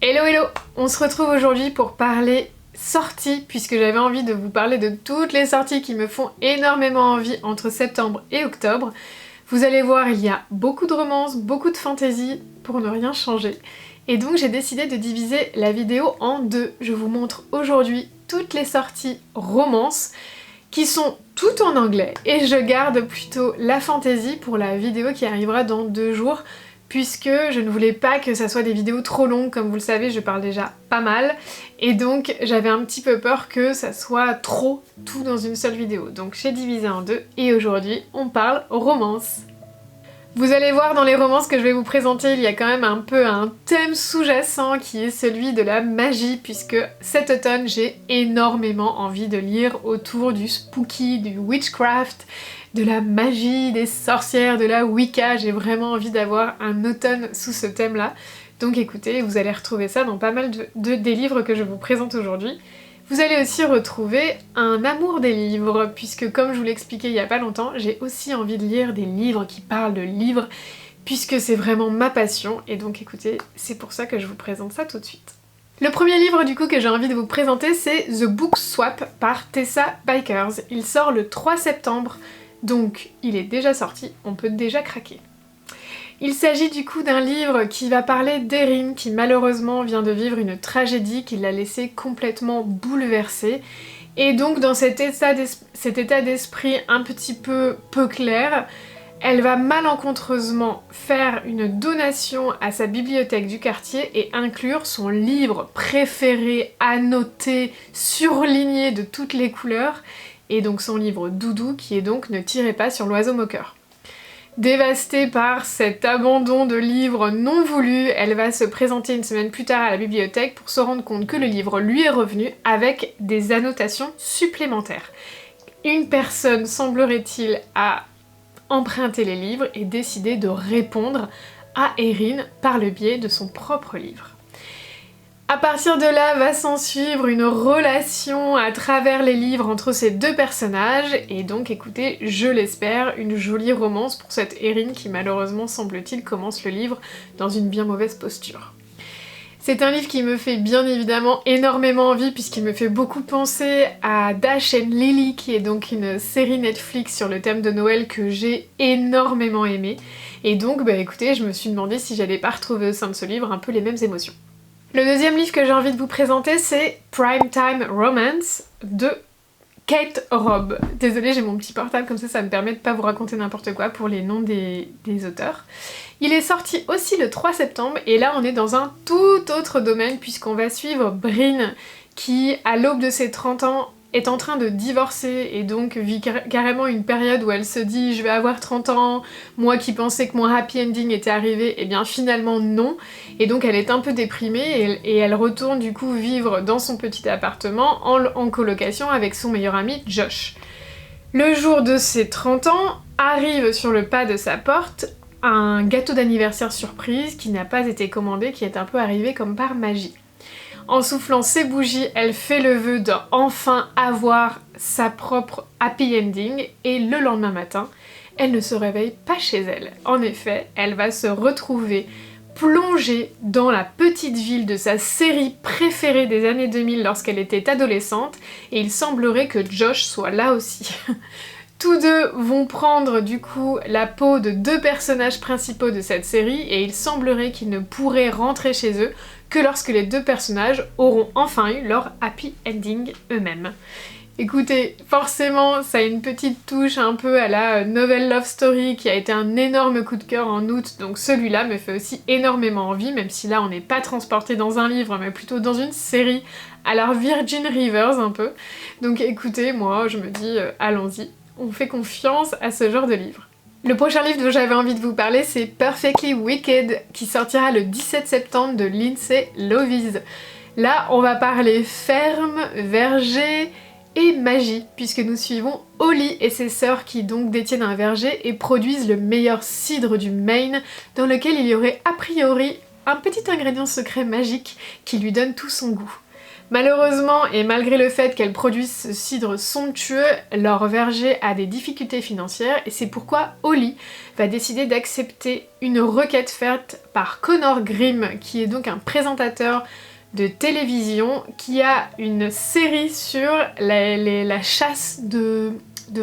Hello hello! On se retrouve aujourd'hui pour parler sorties, puisque j'avais envie de vous parler de toutes les sorties qui me font énormément envie entre septembre et octobre. Vous allez voir, il y a beaucoup de romances, beaucoup de fantasy, pour ne rien changer. Et donc j'ai décidé de diviser la vidéo en deux. Je vous montre aujourd'hui toutes les sorties romances, qui sont toutes en anglais, et je garde plutôt la fantasy pour la vidéo qui arrivera dans 2 jours, puisque je ne voulais pas que ça soit des vidéos trop longues, comme vous le savez, je parle déjà pas mal, et donc j'avais un petit peu peur que ça soit trop tout dans une seule vidéo. Donc j'ai divisé en deux, et aujourd'hui on parle romance. Vous allez voir dans les romances que je vais vous présenter, il y a quand même un peu un thème sous-jacent qui est celui de la magie, puisque cet automne j'ai énormément envie de lire autour du spooky, du witchcraft, de la magie, des sorcières, de la Wicca. J'ai vraiment envie d'avoir un automne sous ce thème-là. Donc écoutez, vous allez retrouver ça dans pas mal des livres que je vous présente aujourd'hui. Vous allez aussi retrouver un amour des livres, puisque comme je vous l'ai expliqué il y a pas longtemps, j'ai aussi envie de lire des livres qui parlent de livres, puisque c'est vraiment ma passion, et donc écoutez, c'est pour ça que je vous présente ça tout de suite. Le premier livre du coup que j'ai envie de vous présenter, c'est The Book Swap par Tessa Bikers. Il sort le 3 septembre, donc il est déjà sorti, on peut déjà craquer. Il s'agit du coup d'un livre qui va parler d'Erin qui malheureusement vient de vivre une tragédie qui l'a laissée complètement bouleversée. Et donc dans cet état d'esprit un petit peu clair, elle va malencontreusement faire une donation à sa bibliothèque du quartier et inclure son livre préféré, annoté, surligné de toutes les couleurs, et donc son livre doudou qui est donc Ne tirez pas sur l'oiseau moqueur. Dévastée par cet abandon de livre non voulu, elle va se présenter une semaine plus tard à la bibliothèque pour se rendre compte que le livre lui est revenu avec des annotations supplémentaires. Une personne, semblerait-il, a emprunté les livres et décidé de répondre à Erin par le biais de son propre livre. À partir de là, va s'en suivre une relation à travers les livres entre ces deux personnages, et donc écoutez, je l'espère, une jolie romance pour cette Erin qui malheureusement, semble-t-il, commence le livre dans une bien mauvaise posture. C'est un livre qui me fait bien évidemment énormément envie puisqu'il me fait beaucoup penser à Dash and Lily, qui est donc une série Netflix sur le thème de Noël que j'ai énormément aimé, et donc bah écoutez, je me suis demandé si j'allais pas retrouver au sein de ce livre un peu les mêmes émotions. Le deuxième livre que j'ai envie de vous présenter, c'est Primetime Romance de Kate Robb. Désolée, j'ai mon petit portable, comme ça me permet de pas vous raconter n'importe quoi pour les noms des auteurs. Il est sorti aussi le 3 septembre, et là on est dans un tout autre domaine, puisqu'on va suivre Bryn, qui, à l'aube de ses 30 ans, est en train de divorcer, et donc vit carrément une période où elle se dit « je vais avoir 30 ans, moi qui pensais que mon happy ending était arrivé, et bien finalement non ». Et donc elle est un peu déprimée, et elle retourne du coup vivre dans son petit appartement en colocation avec son meilleur ami Josh. Le jour de ses 30 ans, arrive sur le pas de sa porte un gâteau d'anniversaire surprise qui n'a pas été commandé, qui est un peu arrivé comme par magie. En soufflant ses bougies, elle fait le vœu d'enfin avoir sa propre happy ending, et le lendemain matin, elle ne se réveille pas chez elle. En effet, elle va se retrouver plongée dans la petite ville de sa série préférée des années 2000 lorsqu'elle était adolescente, et il semblerait que Josh soit là aussi. Tous deux vont prendre du coup la peau de 2 personnages principaux de cette série, et il semblerait qu'ils ne pourraient rentrer chez eux que lorsque les 2 personnages auront enfin eu leur happy ending eux-mêmes. Écoutez, forcément ça a une petite touche un peu à la novel love story qui a été un énorme coup de cœur en août, donc celui-là me fait aussi énormément envie, même si là on n'est pas transporté dans un livre mais plutôt dans une série à la Virgin Rivers un peu. Donc écoutez, moi je me dis allons-y, on fait confiance à ce genre de livre. Le prochain livre dont j'avais envie de vous parler, c'est Perfectly Wicked, qui sortira le 17 septembre de Lindsay Lovis. Là, on va parler ferme, verger et magie, puisque nous suivons Holly et ses sœurs qui donc détiennent un verger et produisent le meilleur cidre du Maine, dans lequel il y aurait a priori un petit ingrédient secret magique qui lui donne tout son goût. Malheureusement, et malgré le fait qu'elles produisent ce cidre somptueux, leur verger a des difficultés financières et c'est pourquoi Holly va décider d'accepter une requête faite par Connor Grimm, qui est donc un présentateur de télévision qui a une série sur la chasse de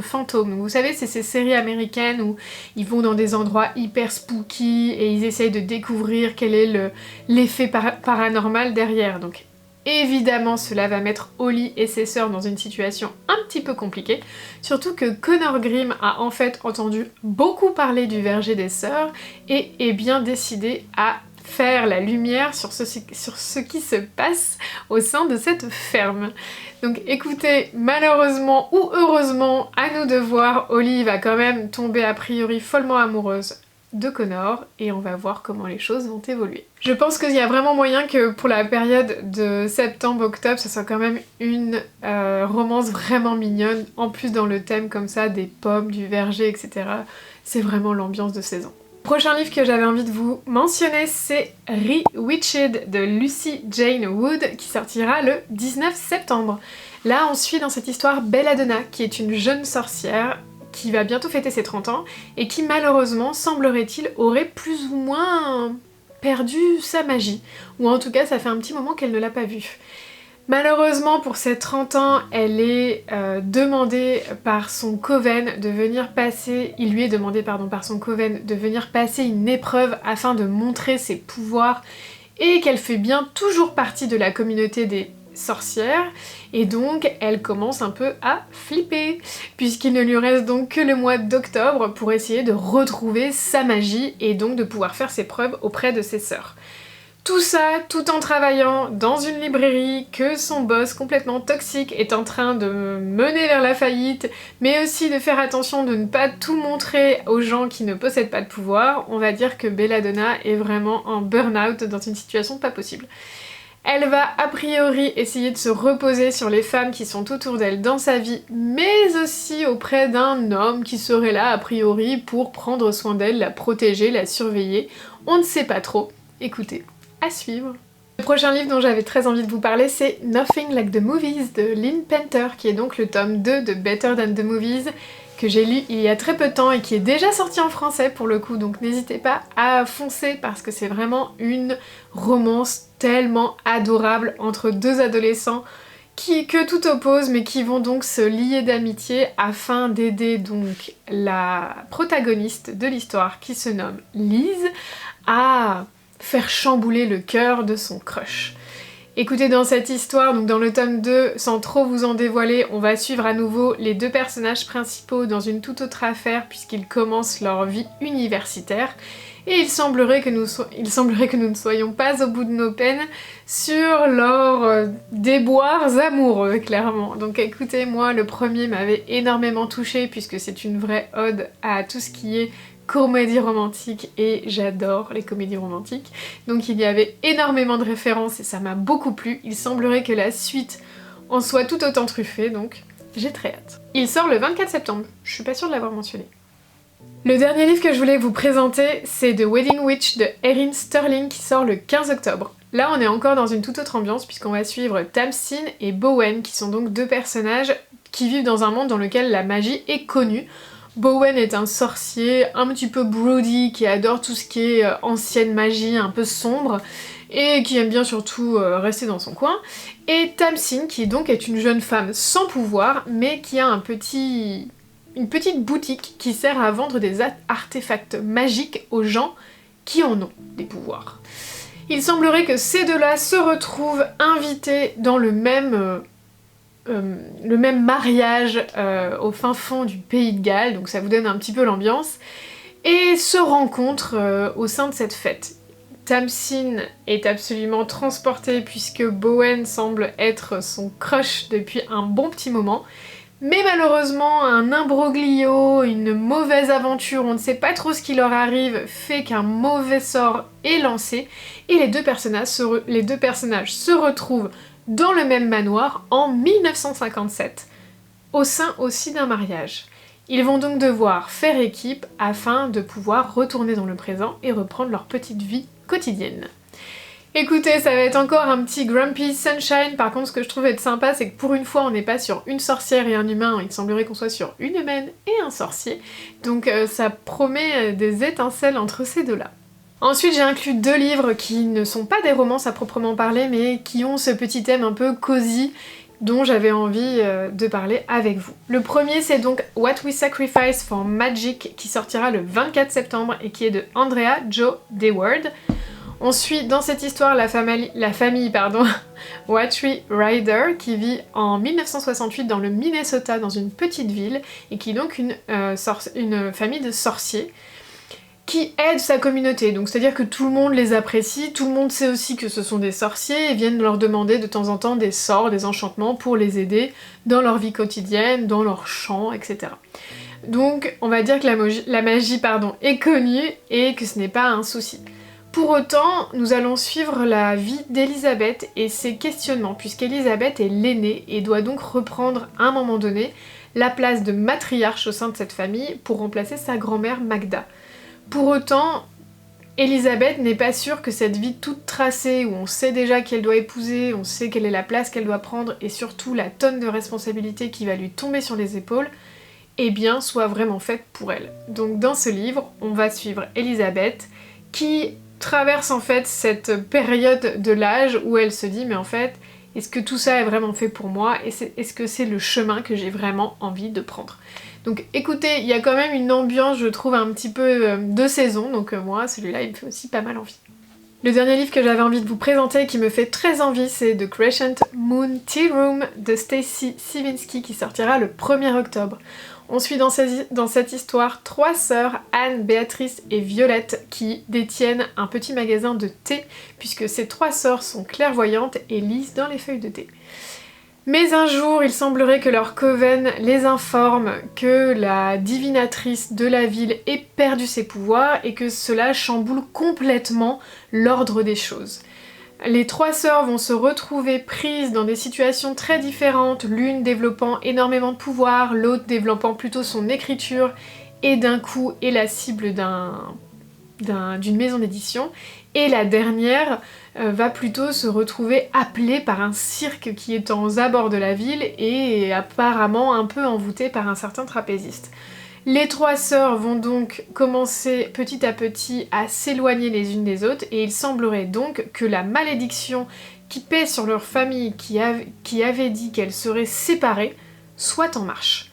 fantômes. Vous savez, c'est ces séries américaines où ils vont dans des endroits hyper spooky et ils essayent de découvrir quel est l'effet paranormal derrière. Donc évidemment, cela va mettre Holly et ses sœurs dans une situation un petit peu compliquée, surtout que Connor Grimm a en fait entendu beaucoup parler du verger des sœurs et est bien décidé à faire la lumière sur ce qui se passe au sein de cette ferme. Donc écoutez, malheureusement ou heureusement, à nous de voir, Holly va quand même tomber a priori follement amoureuse de Connor et on va voir comment les choses vont évoluer. Je pense qu'il y a vraiment moyen que pour la période de septembre-octobre, ce soit quand même une romance vraiment mignonne, en plus dans le thème comme ça des pommes, du verger, etc. C'est vraiment l'ambiance de saison. Le prochain livre que j'avais envie de vous mentionner, c'est Rewitched de Lucy Jane Wood qui sortira le 19 septembre. Là, on suit dans cette histoire Belladonna, qui est une jeune sorcière qui va bientôt fêter ses 30 ans et qui malheureusement, semblerait-il, aurait plus ou moins perdu sa magie. Ou en tout cas, ça fait un petit moment qu'elle ne l'a pas vue. Malheureusement, pour ses 30 ans, elle est demandée par son coven de venir passer... Il lui est demandé, pardon, par son coven de venir passer une épreuve afin de montrer ses pouvoirs et qu'elle fait bien toujours partie de la communauté des sorcière et donc elle commence un peu à flipper puisqu'il ne lui reste donc que le mois d'octobre pour essayer de retrouver sa magie et donc de pouvoir faire ses preuves auprès de ses sœurs. Tout ça tout en travaillant dans une librairie que son boss complètement toxique est en train de mener vers la faillite, mais aussi de faire attention de ne pas tout montrer aux gens qui ne possèdent pas de pouvoir. On va dire que Belladonna est vraiment en burn-out dans une situation pas possible. Elle va a priori essayer de se reposer sur les femmes qui sont autour d'elle dans sa vie, mais aussi auprès d'un homme qui serait là a priori pour prendre soin d'elle, la protéger, la surveiller. On ne sait pas trop. Écoutez, à suivre. Le prochain livre dont j'avais très envie de vous parler, c'est Nothing Like the Movies de Lynn Painter, qui est donc le tome 2 de Better Than the Movies, que j'ai lu il y a très peu de temps et qui est déjà sorti en français pour le coup, donc n'hésitez pas à foncer parce que c'est vraiment une romance tellement adorable entre deux adolescents que tout oppose mais qui vont donc se lier d'amitié afin d'aider donc la protagoniste de l'histoire qui se nomme Lise à faire chambouler le cœur de son crush. Écoutez, dans cette histoire, donc dans le tome 2, sans trop vous en dévoiler, on va suivre à nouveau les deux personnages principaux dans une toute autre affaire puisqu'ils commencent leur vie universitaire. Et il semblerait que nous ne soyons pas au bout de nos peines sur leurs déboires amoureux, clairement. Donc écoutez, moi, le premier m'avait énormément touchée puisque c'est une vraie ode à tout ce qui est comédie romantique et j'adore les comédies romantiques. Donc il y avait énormément de références et ça m'a beaucoup plu. Il semblerait que la suite en soit tout autant truffée, donc j'ai très hâte. Il sort le 24 septembre, je suis pas sûre de l'avoir mentionné. Le dernier livre que je voulais vous présenter, c'est The Wedding Witch de Erin Sterling qui sort le 15 octobre. Là on est encore dans une toute autre ambiance puisqu'on va suivre Tamsin et Bowen qui sont donc deux personnages qui vivent dans un monde dans lequel la magie est connue. Bowen est un sorcier un petit peu broody qui adore tout ce qui est ancienne magie, un peu sombre, et qui aime bien surtout rester dans son coin. Et Tamsin qui donc est une jeune femme sans pouvoir, mais qui a une petite boutique qui sert à vendre des artefacts magiques aux gens qui en ont des pouvoirs. Il semblerait que ces deux-là se retrouvent invités dans le même mariage au fin fond du pays de Galles, donc ça vous donne un petit peu l'ambiance, et se rencontrent au sein de cette fête. Tamsin est absolument transportée puisque Bowen semble être son crush depuis un bon petit moment, mais malheureusement un imbroglio, une mauvaise aventure, on ne sait pas trop ce qui leur arrive, fait qu'un mauvais sort est lancé, et les deux personnages se retrouvent dans le même manoir en 1957, au sein aussi d'un mariage. Ils vont donc devoir faire équipe afin de pouvoir retourner dans le présent et reprendre leur petite vie quotidienne. Écoutez, ça va être encore un petit Grumpy Sunshine. Par contre, ce que je trouve être sympa, c'est que pour une fois, on n'est pas sur une sorcière et un humain. Il semblerait qu'on soit sur une humaine et un sorcier. Donc ça promet des étincelles entre ces deux-là. Ensuite, j'ai inclus 2 livres qui ne sont pas des romances à proprement parler, mais qui ont ce petit thème un peu cosy dont j'avais envie de parler avec vous. Le premier, c'est donc What We Sacrifice for Magic, qui sortira le 24 septembre et qui est de Andrea Jo Dewar. On suit dans cette histoire la famille Watry Rider qui vit en 1968 dans le Minnesota, dans une petite ville, et qui est donc une famille de sorciers qui aide sa communauté. Donc c'est-à-dire que tout le monde les apprécie, tout le monde sait aussi que ce sont des sorciers et viennent leur demander de temps en temps des sorts, des enchantements pour les aider dans leur vie quotidienne, dans leurs chants, etc. Donc on va dire que la magie est connue et que ce n'est pas un souci. Pour autant, nous allons suivre la vie d'Elisabeth et ses questionnements, puisqu'Elisabeth est l'aînée et doit donc reprendre à un moment donné la place de matriarche au sein de cette famille pour remplacer sa grand-mère Magda. Pour autant, Elisabeth n'est pas sûre que cette vie toute tracée, où on sait déjà qu'elle doit épouser, on sait quelle est la place qu'elle doit prendre, et surtout la tonne de responsabilités qui va lui tomber sur les épaules, eh bien, soit vraiment faite pour elle. Donc dans ce livre, on va suivre Elisabeth, qui traverse en fait cette période de l'âge où elle se dit mais en fait, est-ce que tout ça est vraiment fait pour moi et est-ce que c'est le chemin que j'ai vraiment envie de prendre? Donc écoutez, il y a quand même une ambiance, je trouve, un petit peu de saison, donc moi, celui-là, il me fait aussi pas mal envie. Le dernier livre que j'avais envie de vous présenter, qui me fait très envie, c'est The Crescent Moon Tea Room de Stacy Sievinski, qui sortira le 1er octobre. On suit dans cette histoire 3 sœurs, Anne, Béatrice et Violette, qui détiennent un petit magasin de thé, puisque ces 3 sœurs sont clairvoyantes et lisent dans les feuilles de thé. Mais un jour, il semblerait que leur coven les informe que la divinatrice de la ville ait perdu ses pouvoirs et que cela chamboule complètement l'ordre des choses. Les 3 sœurs vont se retrouver prises dans des situations très différentes, l'une développant énormément de pouvoir, l'autre développant plutôt son écriture, et d'un coup est la cible d'une maison d'édition, et la dernière va plutôt se retrouver appelée par un cirque qui est aux abords de la ville et apparemment un peu envoûtée par un certain trapéziste. Les 3 sœurs vont donc commencer petit à petit à s'éloigner les unes des autres et il semblerait donc que la malédiction qui pèse sur leur famille qui avait dit qu'elles seraient séparées soit en marche.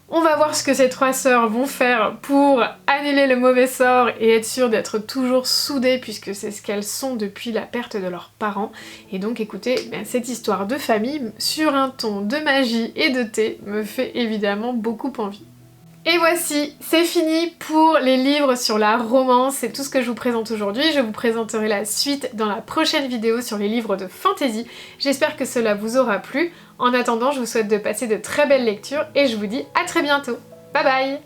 On va voir ce que ces 3 sœurs vont faire pour annuler le mauvais sort et être sûres d'être toujours soudées puisque c'est ce qu'elles sont depuis la perte de leurs parents. Et donc écoutez, cette histoire de famille sur un ton de magie et de thé me fait évidemment beaucoup envie. Et voici, c'est fini pour les livres sur la romance, c'est tout ce que je vous présente aujourd'hui. Je vous présenterai la suite dans la prochaine vidéo sur les livres de fantasy. J'espère que cela vous aura plu. En attendant, je vous souhaite de passer de très belles lectures et je vous dis à très bientôt. Bye bye!